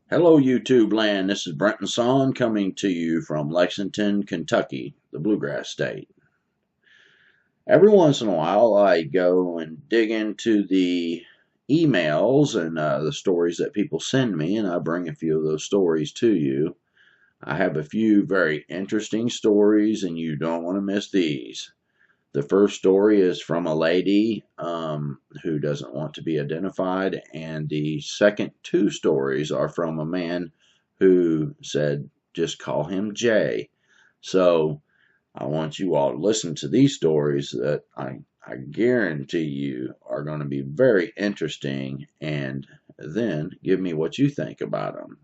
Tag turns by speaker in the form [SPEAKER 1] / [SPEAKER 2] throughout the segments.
[SPEAKER 1] Hello, YouTube land. This is Brenton coming to you from Lexington, Kentucky, the Bluegrass State. Every once in a while, I go and dig into the emails and the stories that people send me, and I bring a few of those stories to you. I have a few very interesting stories, and you don't want to miss these. The first story is from a lady who doesn't want to be identified, and the second two stories are from a man who said, just call him Jay. So I want you all to listen to these stories that I guarantee you are going to be very interesting, and then give me what you think about them.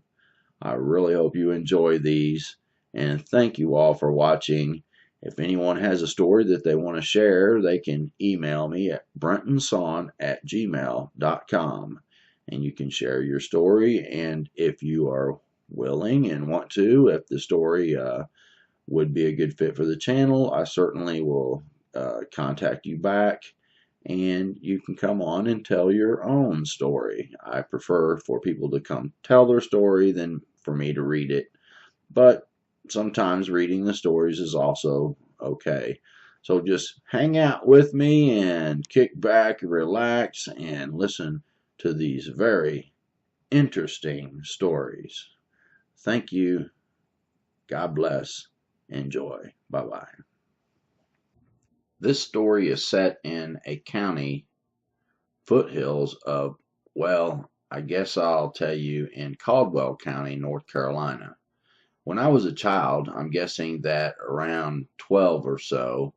[SPEAKER 1] I really hope you enjoy these, and thank you all for watching. If anyone has a story that they want to share, they can email me at brentonsawin@gmail.com, and you can share your story. And if you are willing and want to, if the story would be a good fit for the channel, I certainly will contact you back, and you can come on and tell your own story. I prefer for people to come tell their story than for me to read it, but sometimes reading the stories is also okay. So just hang out with me and kick back, relax, and listen to these very interesting stories. Thank you. God bless. Enjoy. Bye-bye. This story is set in a county foothills of, well, I guess I'll tell you, in Caldwell County, North Carolina. When I was a child, I'm guessing that around 12 or so,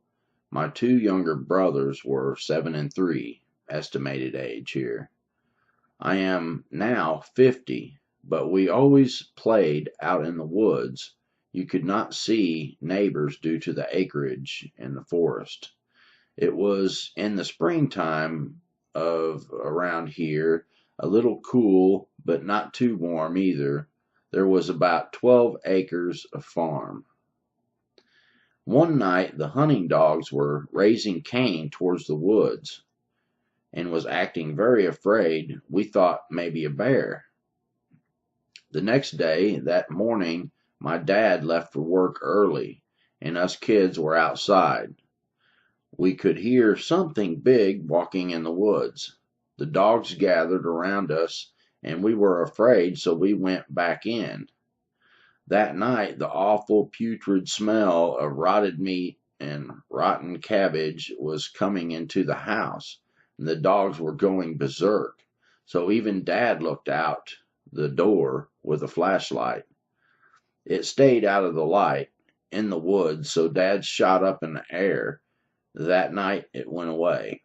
[SPEAKER 1] my two younger brothers were 7 and 3, estimated age here. I am now 50, but we always played out in the woods. You could not see neighbors due to the acreage in the forest. It was in the springtime of around here, a little cool, but not too warm either. There was about 12 acres of farm. One night the hunting dogs were raising Cain towards the woods and was acting very afraid. We thought maybe a bear. The next day, that morning, my dad left for work early, and us kids were outside. We could hear something big walking in the woods. The dogs gathered around us, and we were afraid, so we went back in. That night, the awful putrid smell of rotted meat and rotten cabbage was coming into the house, and the dogs were going berserk. So even Dad looked out the door with a flashlight. It stayed out of the light in the woods, so Dad shot up in the air. That night it went away.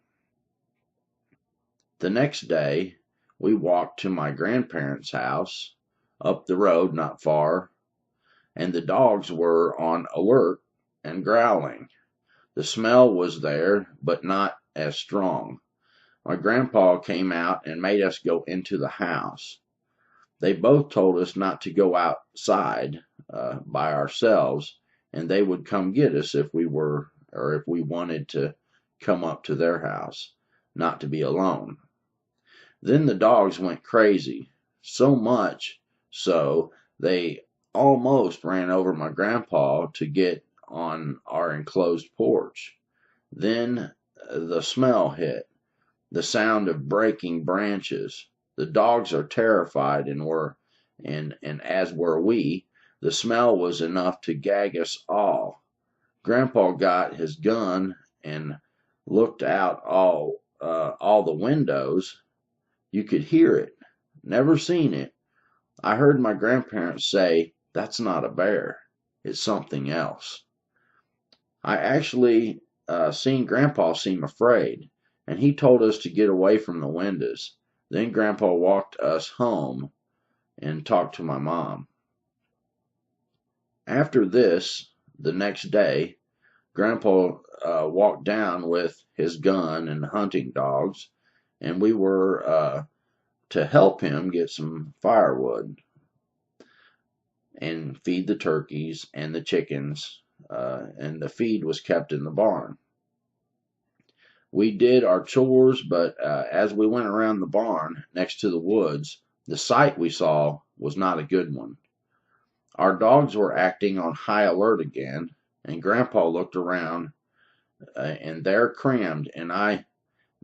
[SPEAKER 1] The next day, we walked to my grandparents' house, up the road not far, and the dogs were on alert and growling. The smell was there, but not as strong. My grandpa came out and made us go into the house. They both told us not to go outside by ourselves, and they would come get us if we wanted to come up to their house, not to be alone. Then the dogs went crazy, so much so they almost ran over my grandpa to get on our enclosed porch. Then the smell hit, the sound of breaking branches. The dogs are terrified, and as were we. The smell was enough to gag us all. Grandpa got his gun and looked out all the windows. You could hear it. Never seen it. I heard my grandparents say, "That's not a bear. It's something else." I actually seen Grandpa seem afraid, and he told us to get away from the windows. Then Grandpa walked us home and talked to my mom. After this, the next day, Grandpa walked down with his gun and hunting dogs, and we were to help him get some firewood and feed the turkeys and the chickens, and the feed was kept in the barn. We did our chores, but as we went around the barn next to the woods, the sight we saw was not a good one. Our dogs were acting on high alert again, and Grandpa looked around, and there crammed, and I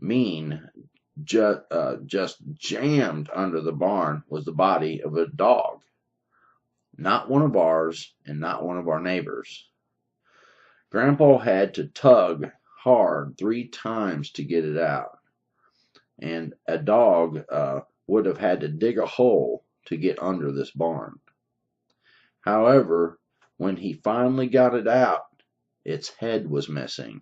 [SPEAKER 1] mean just jammed under the barn, was the body of a dog. Not one of ours, and not one of our neighbors. Grandpa had to tug hard 3 times to get it out, and a dog would have had to dig a hole to get under this barn. However, when he finally got it out, its head was missing,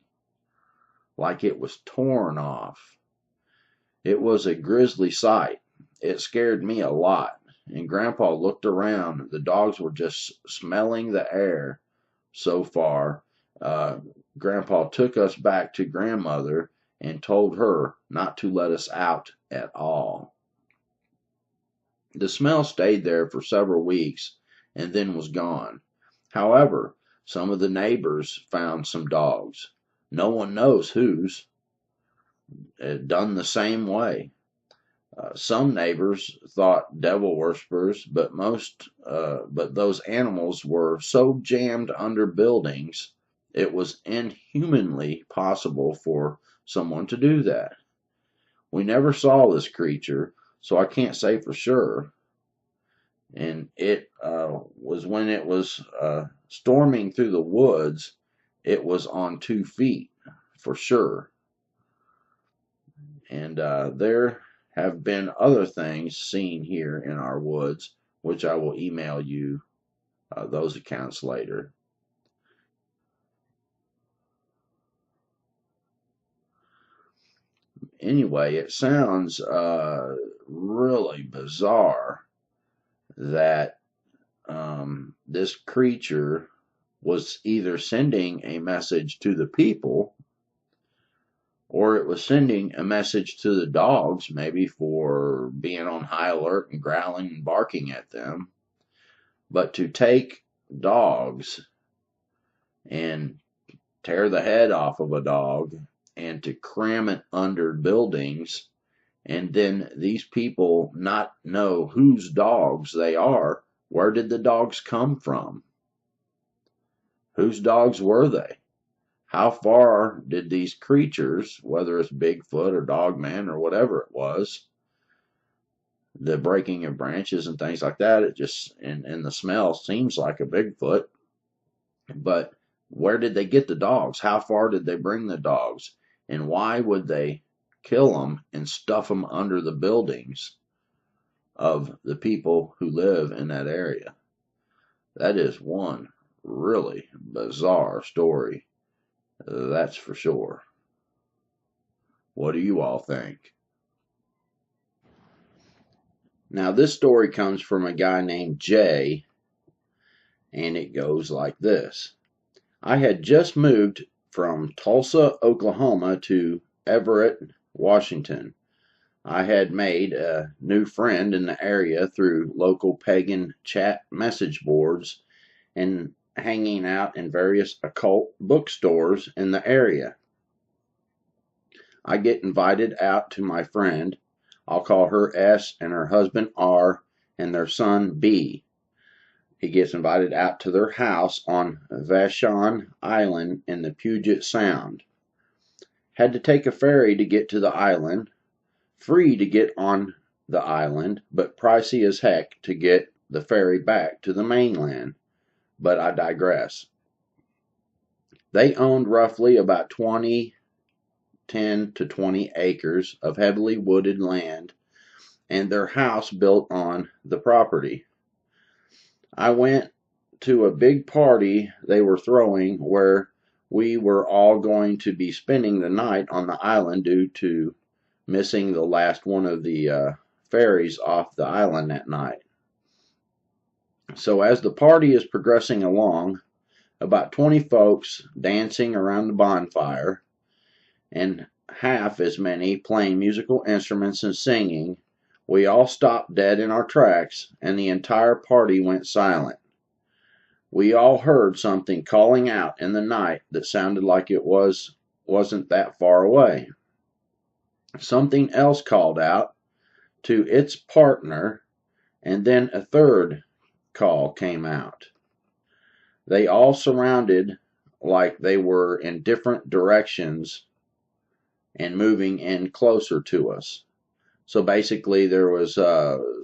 [SPEAKER 1] like it was torn off. It was a grisly sight. It scared me a lot, and Grandpa looked around. The dogs were just smelling the air so far. Grandpa took us back to Grandmother and told her not to let us out at all. The smell stayed there for several weeks and then was gone. However, some of the neighbors found some dogs. No one knows whose. Done the same way. Some neighbors thought devil worshippers, but those animals were so jammed under buildings, it was inhumanly possible for someone to do that. We never saw this creature, so I can't say for sure. And it was when it was storming through the woods, it was on 2 feet for sure. And there have been other things seen here in our woods, which I will email you those accounts later. Anyway, it sounds really bizarre that this creature was either sending a message to the people, or it was sending a message to the dogs, maybe for being on high alert and growling and barking at them. But to take dogs and tear the head off of a dog and to cram it under buildings, and then these people not know whose dogs they are. Where did the dogs come from? Whose dogs were they? How far did these creatures, whether it's Bigfoot or Dogman or whatever it was, the breaking of branches and things like that, it just, and the smell seems like a Bigfoot, but where did they get the dogs? How far did they bring the dogs? And why would they kill them and stuff them under the buildings of the people who live in that area? That is one really bizarre story. That's for sure. What do you all think? Now, this story comes from a guy named Jay, and it goes like this. I had just moved from Tulsa, Oklahoma to Everett, Washington. I had made a new friend in the area through local pagan chat message boards and hanging out in various occult bookstores in the area. I get invited out to my friend. I'll call her S and her husband R and their son B. He gets invited out to their house on Vashon Island in the Puget Sound. Had to take a ferry to get to the island. Free to get on the island, but pricey as heck to get the ferry back to the mainland. But I digress. They owned roughly about 10 to 20 acres of heavily wooded land, and their house built on the property. I went to a big party they were throwing where we were all going to be spending the night on the island due to missing the last one of the ferries off the island that night. So as the party is progressing along, about 20 folks dancing around the bonfire, and half as many playing musical instruments and singing, we all stopped dead in our tracks, and the entire party went silent. We all heard something calling out in the night that sounded like it wasn't that far away. Something else called out to its partner, And then a third call came out. They all surrounded like they were in different directions and moving in closer to us. So basically, there was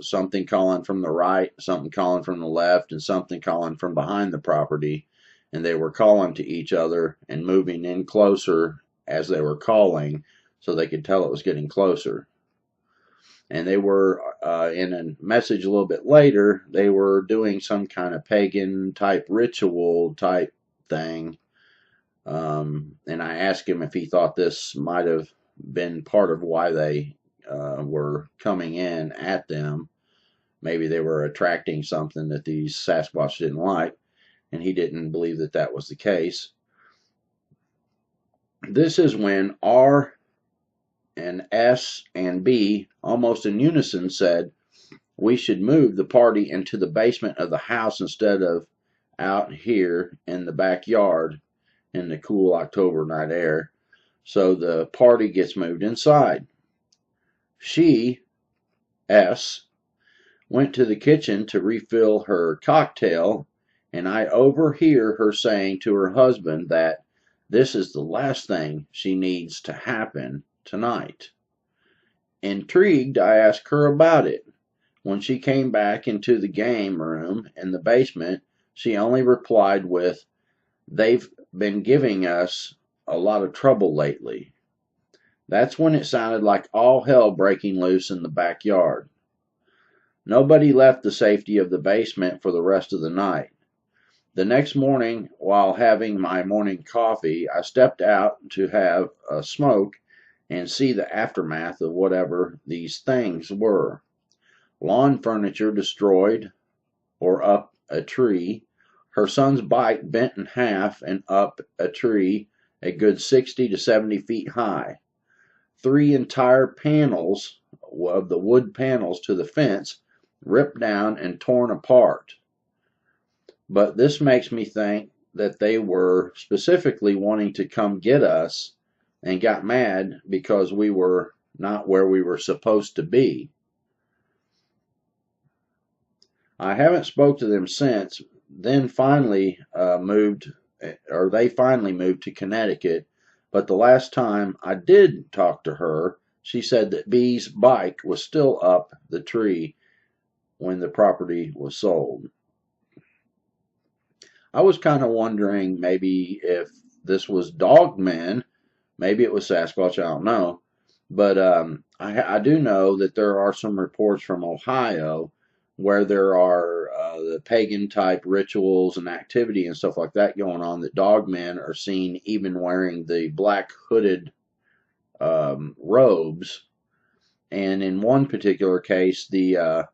[SPEAKER 1] something calling from the right, something calling from the left, and something calling from behind the property. And they were calling to each other and moving in closer as they were calling so they could tell it was getting closer. And they were, in a message a little bit later, they were doing some kind of pagan type ritual type thing. And I asked him if he thought this might have been part of why they were coming in at them. Maybe they were attracting something that these Sasquatch didn't like, and he didn't believe that that was the case. This is when R and S and B, almost in unison, said we should move the party into the basement of the house instead of out here in the backyard in the cool October night air. So the party gets moved inside. She, S, went to the kitchen to refill her cocktail, and I overhear her saying to her husband that this is the last thing she needs to happen tonight. Intrigued, I asked her about it. When she came back into the game room in the basement, she only replied with, "They've been giving us a lot of trouble lately." That's when it sounded like all hell breaking loose in the backyard. Nobody left the safety of the basement for the rest of the night. The next morning, while having my morning coffee, I stepped out to have a smoke and see the aftermath of whatever these things were. Lawn furniture destroyed or up a tree. Her son's bike bent in half and up a tree a good 60 to 70 feet high. 3 entire panels of the wood panels to the fence ripped down and torn apart. But this makes me think that they were specifically wanting to come get us and got mad because we were not where we were supposed to be. I haven't spoke to them since. They finally moved to Connecticut. But the last time I did talk to her, she said that B's bike was still up the tree when the property was sold. I was kind of wondering maybe if this was dogmen, maybe it was Sasquatch, I don't know. But I do know that there are some reports from Ohio where there are the pagan type rituals and activity and stuff like that going on, that dogmen are seen even wearing the black hooded robes. And in one particular case, the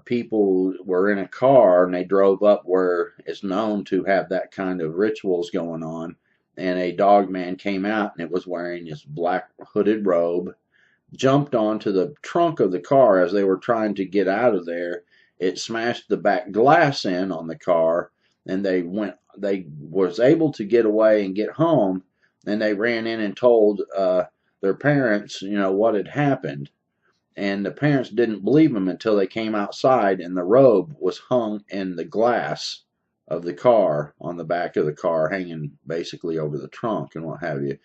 [SPEAKER 1] people were in a car and they drove up where it's known to have that kind of rituals going on, and a dogman came out and it was wearing this black hooded robe, jumped onto the trunk of the car as they were trying to get out of there. It smashed the back glass in on the car, and they was able to get away and get home, and they ran in and told their parents, what had happened. And the parents didn't believe them until they came outside and the robe was hung in the glass of the car, on the back of the car, hanging basically over the trunk and what have you.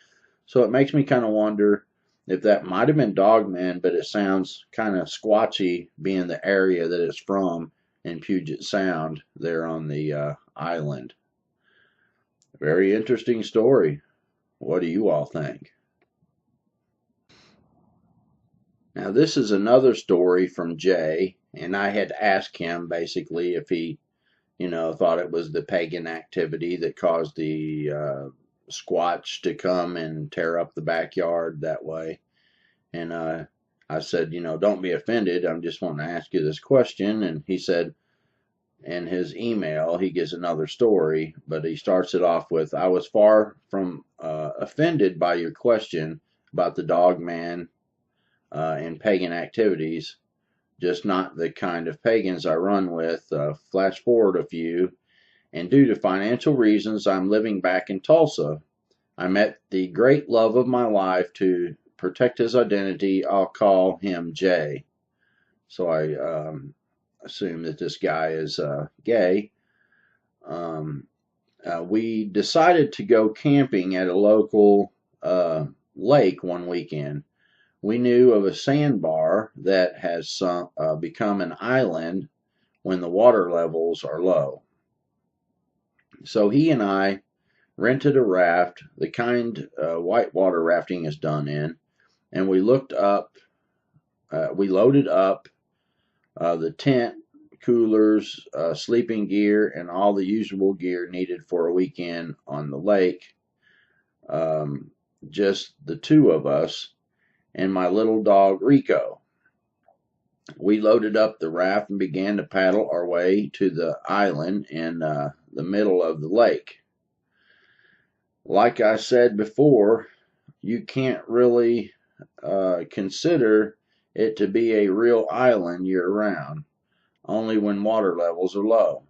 [SPEAKER 1] So it makes me kind of wonder if that might have been dogmen, but it sounds kind of squatchy being the area that it's from in Puget Sound there on the island. Very interesting story. What do you all think? Now, this is another story from Jay, and I had asked him basically if he, thought it was the pagan activity that caused the Squatch to come and tear up the backyard that way. And I said, don't be offended. I'm just wanting to ask you this question. And he said in his email, he gives another story, but he starts it off with, I was far from offended by your question about the dog man and pagan activities, just not the kind of pagans I run with. Flash forward a few, and due to financial reasons, I'm living back in Tulsa. I met the great love of my life. To protect his identity, I'll call him Jay. so I assume that this guy is gay. Um, we decided to go camping at a local lake one weekend. We knew of a sandbar that has become an island when the water levels are low. So he and I rented a raft, the kind whitewater rafting is done in, and we looked up, we loaded up the tent, coolers, sleeping gear, and all the usable gear needed for a weekend on the lake. Just the two of us and my little dog Rico. We loaded up the raft and began to paddle our way to the island in the middle of the lake. Like I said before, you can't really consider it to be a real island year round, only when water levels are low.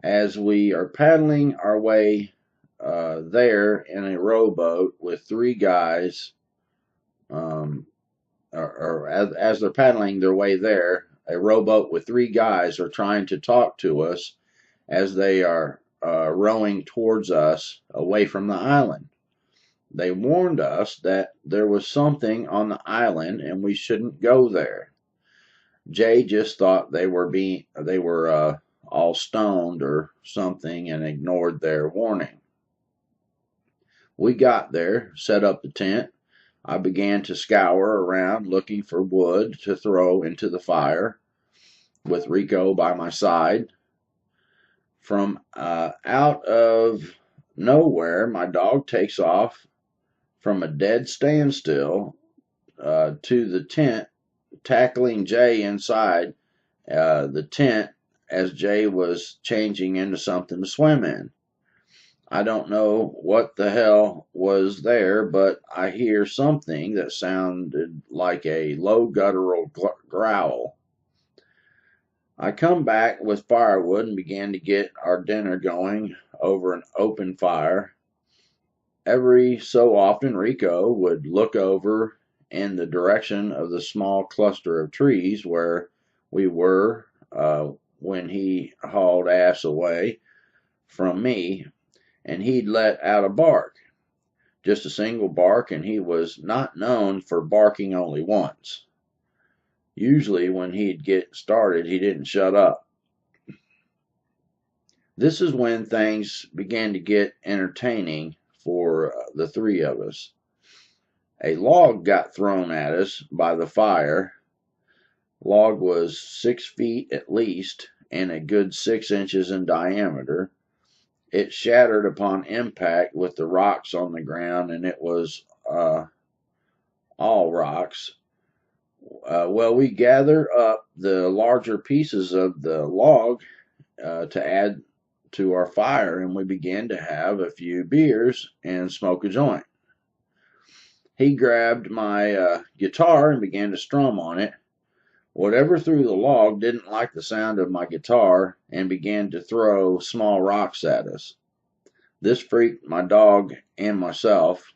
[SPEAKER 1] As we are paddling our way there in a rowboat with three guys, or as they're paddling their way there, a rowboat with three guys are trying to talk to us as they are rowing towards us away from the island. They warned us that there was something on the island and we shouldn't go there. Jay just thought they were all stoned or something and ignored their warning. We got there, set up the tent. I began to scour around looking for wood to throw into the fire with Rico by my side. From out of nowhere, my dog takes off from a dead standstill to the tent, tackling Jay inside the tent as Jay was changing into something to swim in. I don't know what the hell was there, but I hear something that sounded like a low guttural growl. I come back with firewood and began to get our dinner going over an open fire. Every so often, Rico would look over in the direction of the small cluster of trees where we were when he hauled ass away from me, and he'd let out a bark, just a single bark, and he was not known for barking only once. Usually when he'd get started, he didn't shut up. This is when things began to get entertaining for the three of us. A log got thrown at us by the fire. Log was 6 feet at least and a good 6 inches in diameter. It shattered upon impact with the rocks on the ground, and it was all rocks. Well, we gathered up the larger pieces of the log to add to our fire, and we began to have a few beers and smoke a joint. He grabbed my guitar and began to strum on it. Whatever threw the log didn't like the sound of my guitar and began to throw small rocks at us. This freaked my dog and myself.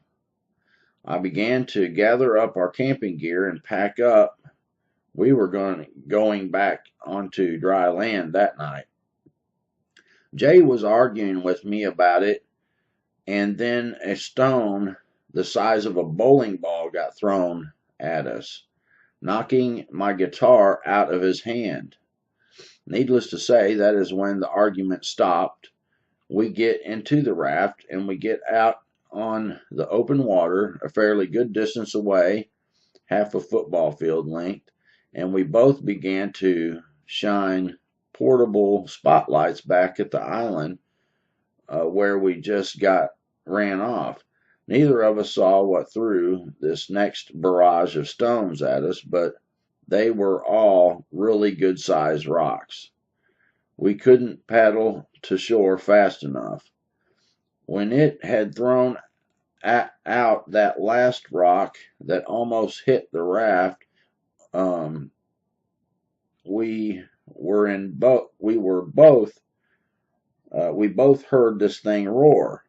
[SPEAKER 1] I began to gather up our camping gear and pack up. We were going back onto dry land that night. Jay was arguing with me about it, and then a stone the size of a bowling ball got thrown at us, knocking my guitar out of his hand. Needless to say, that is when the argument stopped. We get into the raft and we get out on the open water a fairly good distance away, half a football field length, and we both began to shine portable spotlights back at the island where we just ran off. Neither of us saw what threw this next barrage of stones at us, but they were all really good-sized rocks. We couldn't paddle to shore fast enough. When it had thrown out that last rock that almost hit the raft, we both heard this thing roar.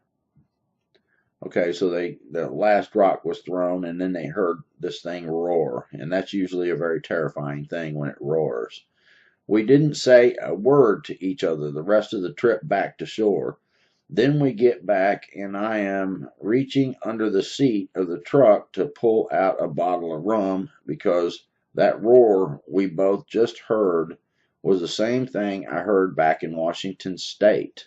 [SPEAKER 1] Okay, so the last rock was thrown, and then they heard this thing roar, and that's usually a very terrifying thing when it roars. We didn't say a word to each other the rest of the trip back to shore. Then we get back, and I am reaching under the seat of the truck to pull out a bottle of rum because that roar we both just heard was the same thing I heard back in Washington State.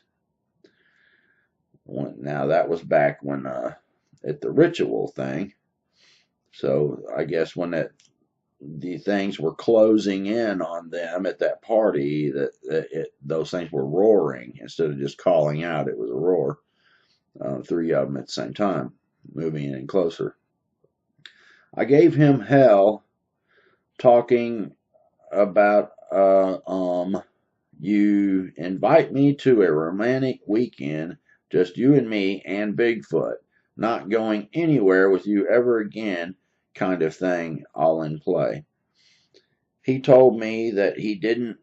[SPEAKER 1] Now, that was back when at the ritual thing. So I guess when the things were closing in on them at that party, those things were roaring instead of just calling out. It was a roar. Three of them at the same time, moving in closer. I gave him hell talking about you invite me to a romantic weekend, just you and me and Bigfoot, not going anywhere with you ever again, kind of thing, all in play. He told me that he didn't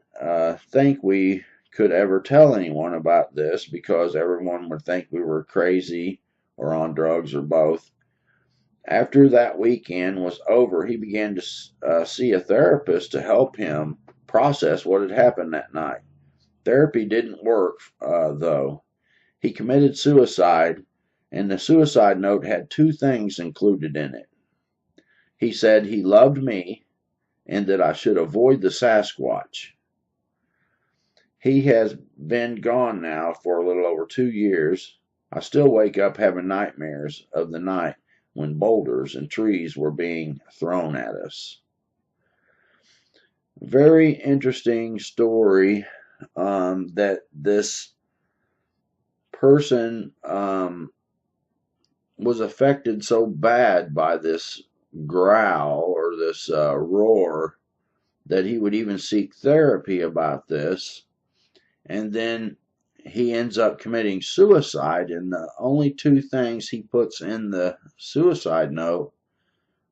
[SPEAKER 1] think we could ever tell anyone about this because everyone would think we were crazy or on drugs or both. After that weekend was over, he began to see a therapist to help him process what had happened that night. Therapy didn't work, though. He committed suicide, and the suicide note had two things included in it. He said he loved me and that I should avoid the Sasquatch. He has been gone now for a little over 2 years. I still wake up having nightmares of the night when boulders and trees were being thrown at us. Very interesting story that this person was affected so bad by this growl or this roar that he would even seek therapy about this. And then he ends up committing suicide, and the only two things he puts in the suicide note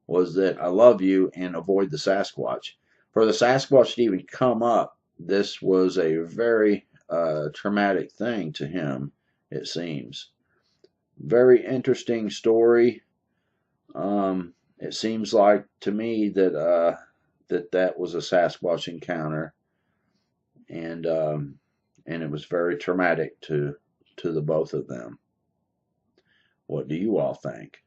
[SPEAKER 1] was that I love you and avoid the Sasquatch. For the Sasquatch to even come up, this was a very traumatic thing to him, it seems. Very interesting story. It seems like to me that that was a Sasquatch encounter, and it was very traumatic to the both of them. What do you all think?